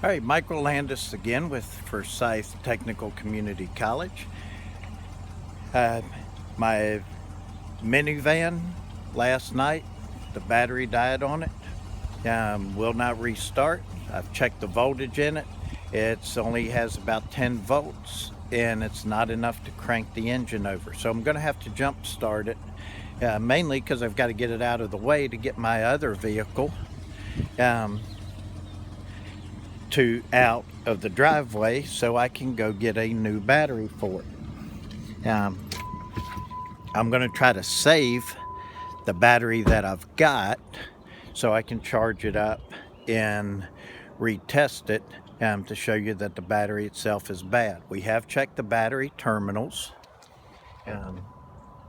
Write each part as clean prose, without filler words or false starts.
All right, Michael Landis again with Forsyth Technical Community College. Uh, my minivan last night, the battery died on it. Will not restart. I've checked the voltage in it. It only has about 10 volts and it's not enough to crank the engine over. So I'm going to have to jump start it, mainly because I've got to get it out of the way to get my other vehicle out of the driveway so I can go get a new battery for it. I'm going to try to save the battery that I've got so I can charge it up and retest it to show you that the battery itself is bad. We have checked the battery terminals.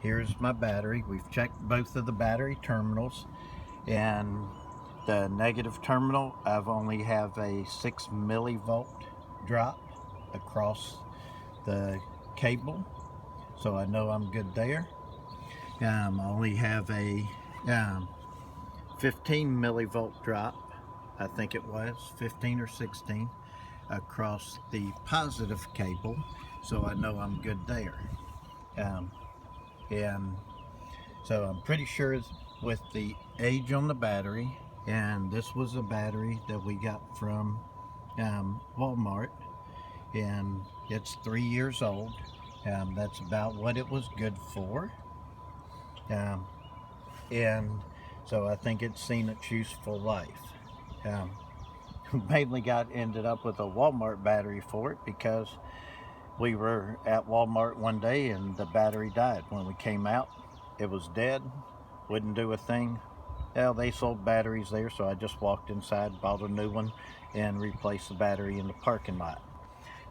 Here's my battery. We've checked both of the battery terminals, and the negative terminal, I've only have a 6 millivolt drop across the cable, so I know I'm good there. I only have a 15 millivolt drop, I think it was 15 or 16, across the positive cable, so I know I'm good there. And so I'm pretty sure with the age on the battery, and this was a battery that we got from Walmart, and it's 3 years old. That's about what it was good for. And so I think it's seen its useful life. Mainly ended up with a Walmart battery for it because we were at Walmart one day and the battery died. When we came out, it was dead, wouldn't do a thing. Well, they sold batteries there, so I just walked inside, bought a new one, and replaced the battery in the parking lot.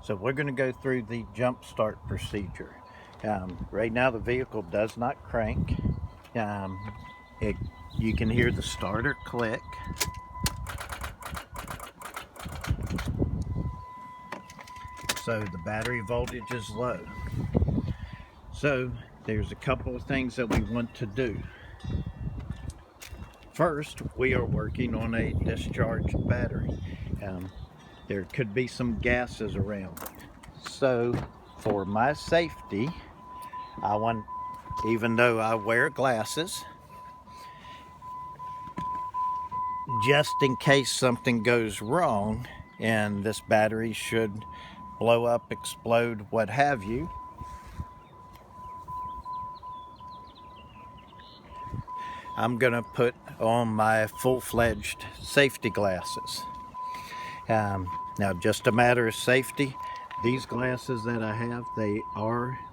So we're going to go through the jump start procedure. Right now the vehicle does not crank. You can hear the starter click. So the battery voltage is low. So there's a couple of things that we want to do. First, we are working on a discharged battery. There could be some gases around. So for my safety, even though I wear glasses, just in case something goes wrong and this battery should blow up, explode, what have you, I'm gonna put on my full-fledged safety glasses. Now, just a matter of safety, these glasses that I have, the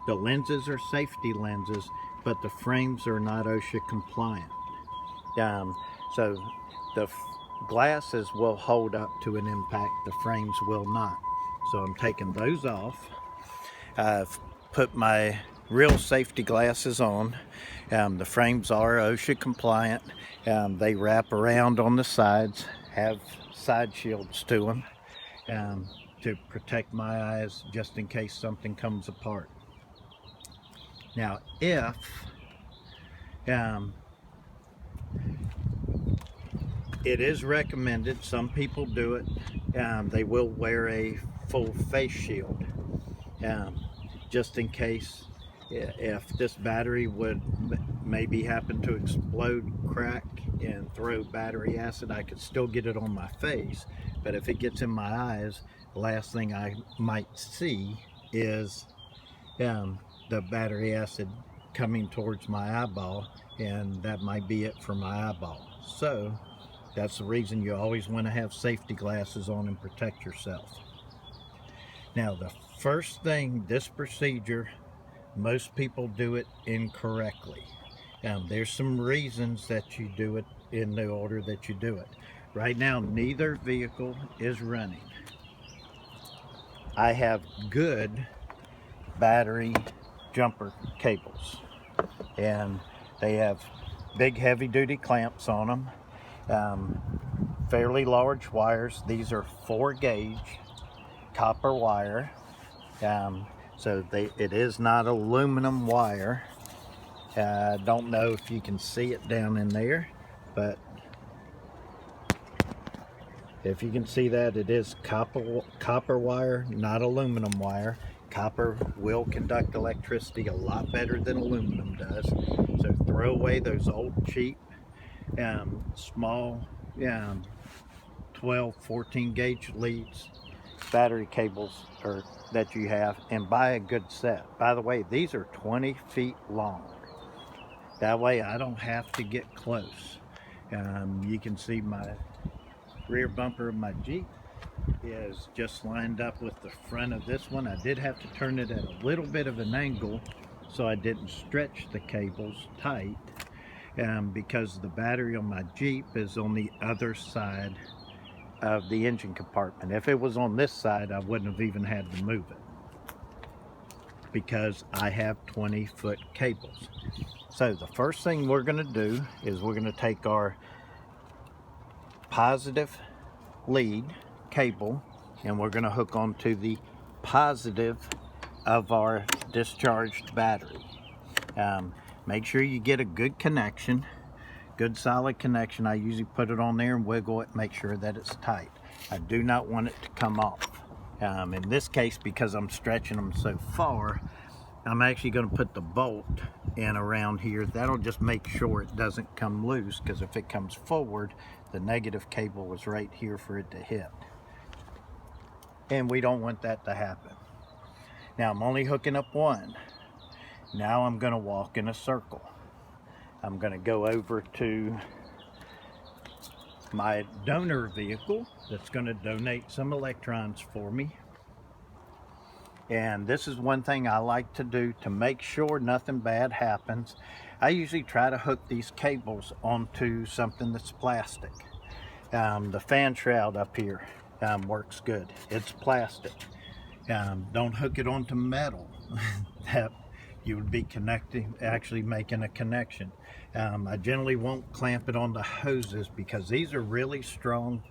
lenses are safety lenses, but the frames are not OSHA compliant. So the glasses will hold up to an impact, the frames will not. So I'm taking those off. I've put my real safety glasses on. The frames are OSHA compliant. They wrap around on the sides, have side shields to them to protect my eyes just in case something comes apart. Now, if it is recommended, some people do it, they will wear a full face shield just in case if this battery would maybe happen to explode, crack, and throw battery acid, I could still get it on my face. But if it gets in my eyes, the last thing I might see is the battery acid coming towards my eyeball, and that might be it for my eyeball. So that's the reason you always want to have safety glasses on and protect yourself. Now, the first thing, this procedure, most people do it incorrectly. There's some reasons that you do it in the order that you do it. Right now, neither vehicle is running. I have good battery jumper cables, and they have big heavy-duty clamps on them, fairly large wires. These are 4-gauge copper wire. So it is not aluminum wire. I don't know if you can see it down in there, but If you can see that, it is copper wire, not aluminum wire. Copper will conduct electricity a lot better than aluminum does. So throw away those old cheap small 12, 14 gauge leads, battery cables that you have, and buy a good set. By the way, these are 20 feet long. That way I don't have to get close. You can see my rear bumper of my Jeep is just lined up with the front of this one. I did have to turn it at a little bit of an angle so I didn't stretch the cables tight, because the battery on my Jeep is on the other side of the engine compartment. If it was on this side, I wouldn't have even had to move it, because I have 20-foot cables. So the first thing we're going to do is we're going to take our positive lead cable and we're going to hook onto the positive of our discharged battery. Make sure you get a good connection, good solid connection. I usually put it on there and wiggle it, make sure that it's tight. I do not want it to come off. In this case, because I'm stretching them so far, I'm actually going to put the bolt in around here. That'll just make sure it doesn't come loose, because if it comes forward, the negative cable was right here for it to hit. And we don't want that to happen. Now I'm only hooking up one. Now I'm going to walk in a circle. I'm going to go over to my donor vehicle that's going to donate some electrons for me. And this is one thing I like to do to make sure nothing bad happens. I usually try to hook these cables onto something that's plastic. The fan shroud up here works good. It's plastic. Don't hook it onto metal. That you would be actually making a connection. I generally won't clamp it on the hoses, because these are really strong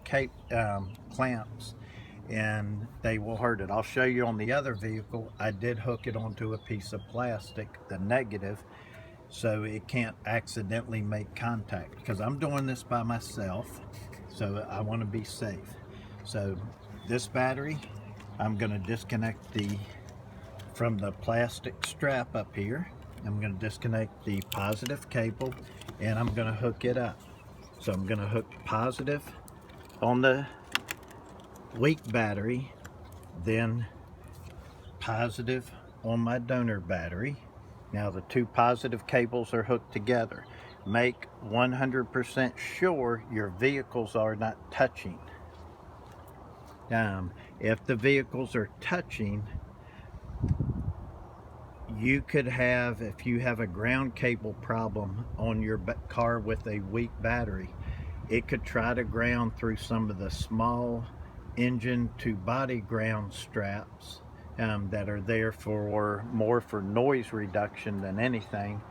clamps and they will hurt it. I'll show you on the other vehicle, I did hook it onto a piece of plastic, the negative, so it can't accidentally make contact, because I'm doing this by myself, so I want to be safe. So this battery, I'm going to disconnect from the plastic strap up here. I'm going to disconnect the positive cable and I'm going to hook it up. So I'm going to hook positive on the weak battery, then positive on my donor battery. Now the two positive cables are hooked together. Make 100% sure your vehicles are not touching. If the vehicles are touching, you could have, if you have a ground cable problem on your car with a weak battery, it could try to ground through some of the small engine to body ground straps that are there more for noise reduction than anything.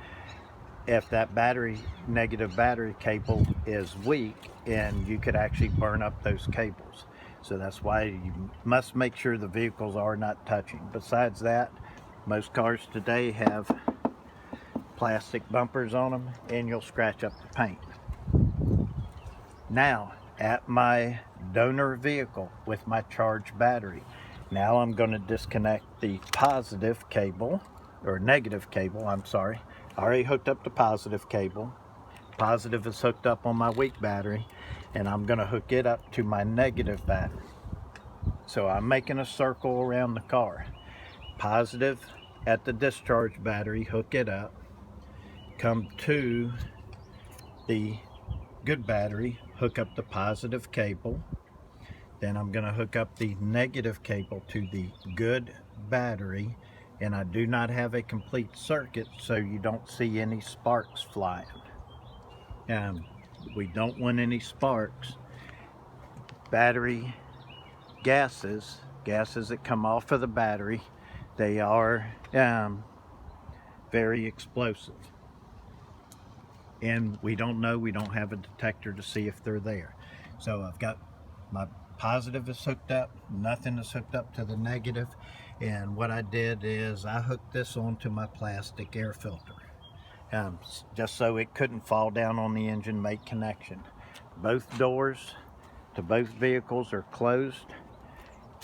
If that negative battery cable is weak, and you could actually burn up those cables. So that's why you must make sure the vehicles are not touching. Besides that, most cars today have plastic bumpers on them and you'll scratch up the paint. Now, at my donor vehicle with my charged battery, now I'm going to disconnect the positive cable, or negative cable, I'm sorry. I already hooked up the positive cable. Positive is hooked up on my weak battery, and I'm going to hook it up to my negative battery. So I'm making a circle around the car. Positive at the discharge battery, hook it up. Come to the good battery, hook up the positive cable. Then I'm going to hook up the negative cable to the good battery. And I do not have a complete circuit, so you don't see any sparks flying. We don't want any sparks. Battery gases that come off of the battery, they are very explosive. And we don't know, we don't have a detector to see if they're there. So I've got my positive is hooked up, nothing is hooked up to the negative. And what I did is I hooked this onto my plastic air filter, just so it couldn't fall down on the engine, make connection. Both doors to both vehicles are closed.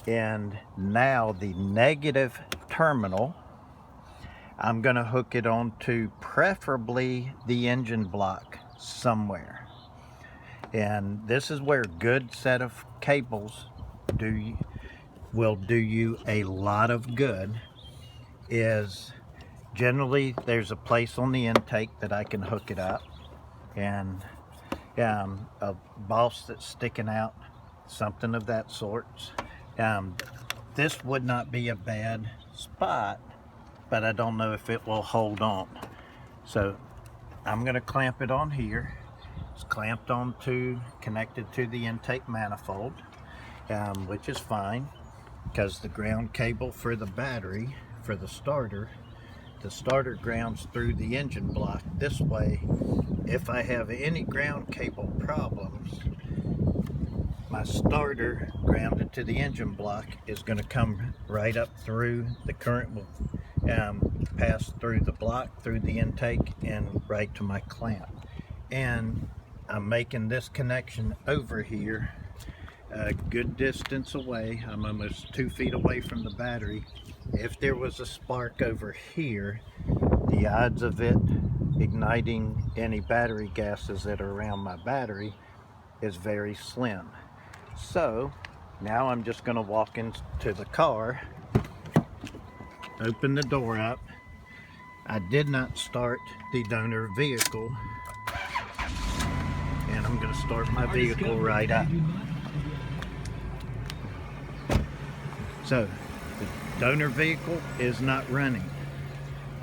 And now the negative terminal, I'm going to hook it onto preferably the engine block somewhere. And this is where a good set of cables will do you a lot of good. Is generally there's a place on the intake that I can hook it up, and a boss that's sticking out, something of that sort. This would not be a bad spot, but I don't know if it will hold on. So I'm going to clamp it on here. It's clamped connected to the intake manifold, which is fine, because the ground cable for the battery, for the starter grounds through the engine block. This way, if I have any ground cable problems, my starter grounded to the engine block is going to come right up through. The current will pass through the block, through the intake, and right to my clamp. And I'm making this connection over here a good distance away. I'm almost 2 feet away from the battery. If there was a spark over here, the odds of it igniting any battery gases that are around my battery is very slim. So now I'm just going to walk into the car, open the door up. I did not start the donor vehicle, and I'm going to start my vehicle right up. So the donor vehicle is not running.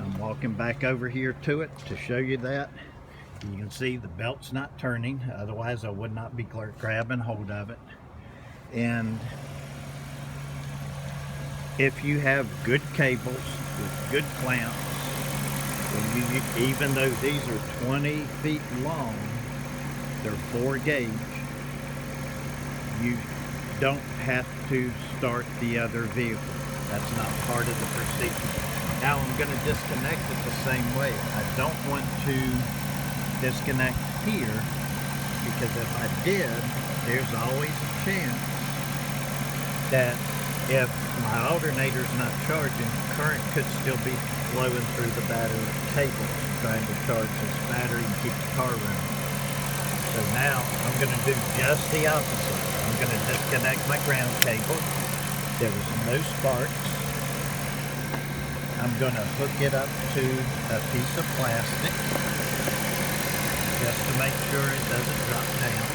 I'm walking back over here to it to show you that. You can see the belt's not turning, otherwise I would not be grabbing hold of it. And if you have good cables with good clamps, even though these are 20 feet long, they're 4 gauge, you don't have to start the other vehicle. That's not part of the procedure. Now I'm going to disconnect it the same way. I don't want to disconnect here, because if I did, there's always a chance that if my alternator's not charging, current could still be flowing through the battery cable, trying to charge this battery and keep the car running. So now I'm going to do just the opposite. I'm going to disconnect my ground cable. There was no sparks. I'm going to hook it up to a piece of plastic just to make sure it doesn't drop down.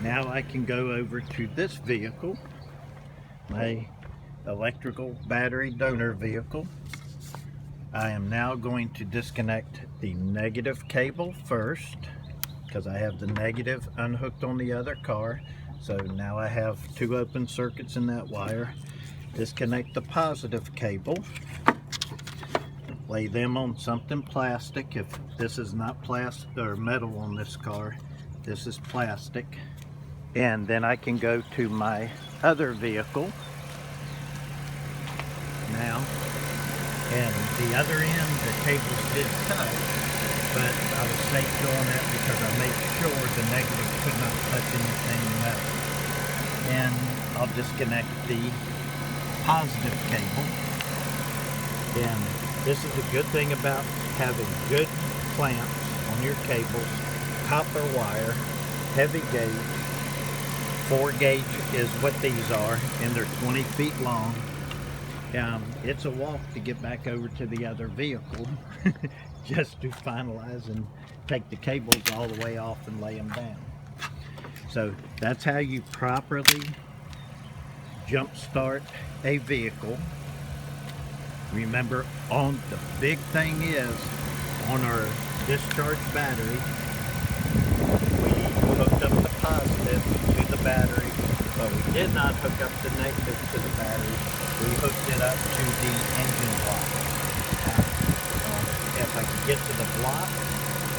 Now I can go over to this vehicle, my electrical battery donor vehicle. I am now going to disconnect the negative cable first, because I have the negative unhooked on the other car. So now I have 2 open circuits in that wire. Disconnect the positive cable. Lay them on something plastic. If this is not plastic or metal on this car, this is plastic. And then I can go to my other vehicle now. And the other end, the cables did touch, but I was safe doing that because I made sure the negative could not touch anything metal. And I'll disconnect the positive cable. And this is a good thing about having good clamps on your cables. Copper wire, heavy gauge. 4 gauge is what these are, and they're 20 feet long. It's a walk to get back over to the other vehicle just to finalize and take the cables all the way off and lay them down. So that's how you properly jump start a vehicle. Remember, the big thing is on our discharge battery, we hooked up the positive to the battery, but we did not hook up the negative to the battery. We hooked it up to the engine block. If I can get to the block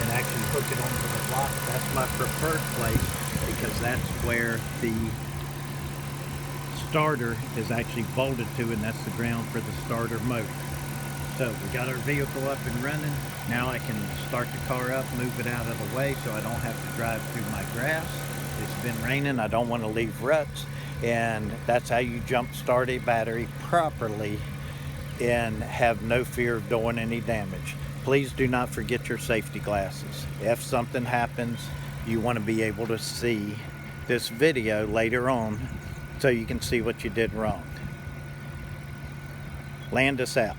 and actually hook it onto the block, that's my preferred place, because that's where the starter is actually bolted to, and that's the ground for the starter motor. So we got our vehicle up and running. Now I can start the car up, move it out of the way so I don't have to drive through my grass. It's been raining. I don't want to leave ruts. And that's how you jump start a battery properly and have no fear of doing any damage. Please do not forget your safety glasses. If something happens, you want to be able to see this video later on so you can see what you did wrong. Land us out.